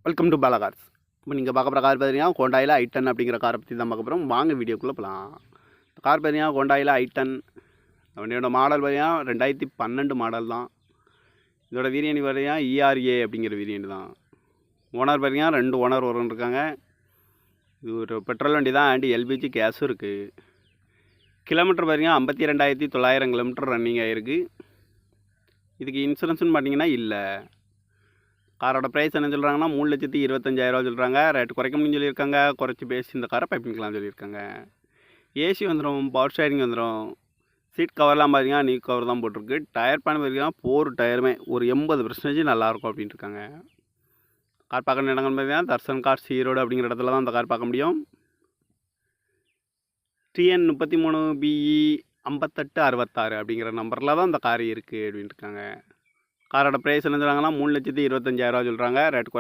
Welcome to Bala cars. இப்போ நீங்கள் பார்க்க போகிற கார் பார்த்தீங்கன்னா ஹோண்டாயில் i10 அப்படிங்கிற காரை பற்றி தான் பார்க்க போகிறோம். வாங்க வீடியோக்குள்ளே போகலாம். கார் பார்த்தீங்கன்னா ஹோண்டாயில் i10. வண்டியோட மாடல் பார்த்தீங்கன்னா 2012 மாடல் தான். இதோட வேரியன்ட் பார்த்தீங்கன்னா ERA அப்படிங்கிற வேரியன்ட் தான். ஓனர் பார்த்தீங்கன்னா 2 ஓனர் இருக்காங்க. இது ஒரு பெட்ரோல் வண்டி தான், அண்ட் LPG கேஸும் இருக்குது. கிலோமீட்டர் பார்த்தீங்கன்னா 52,900 கிலோமீட்டர் ரன்னிங் ஆகிருக்கு. இதுக்கு இன்சூரன்ஸ்னு பார்த்தீங்கன்னா இல்லை. காரோட ப்ரைஸ் என்ன சொல்கிறாங்கன்னா 3,25,000 சொல்கிறாங்க. ரேட்டு குறைக்க முடியும்னு சொல்லியிருக்காங்க. குறைச்சி பேசி இந்த காரை பைப்பிங்கலாம் சொல்லியிருக்காங்க. ஏசி வந்துடும், பவர் ஸ்டேரிங் வந்துடும். சீட் கவர்லாம் பார்த்தீங்கன்னா நியூ கவர் தான் போட்டிருக்கு. டயர் பேன் பார்த்தீங்கன்னா 4 டயருமே ஒரு 80% நல்லாயிருக்கும் அப்படின்ட்டு இருக்காங்க. கார் பார்க்குற இடங்கள் பார்த்தீங்கன்னா தர்சன் கார்ஸ் ஈரோடு அப்படிங்கிற இடத்துல தான் அந்த கார் பார்க்க முடியும். TN 33BE 5866 அப்படிங்கிற நம்பரில் தான் இந்த கார் இருக்குது அப்படின்ட்டு இருக்காங்க. காரோட ப்ரைஸ் என்ன சொல்கிறாங்கன்னா 3,25,000 சொல்கிறாங்க. ரேட்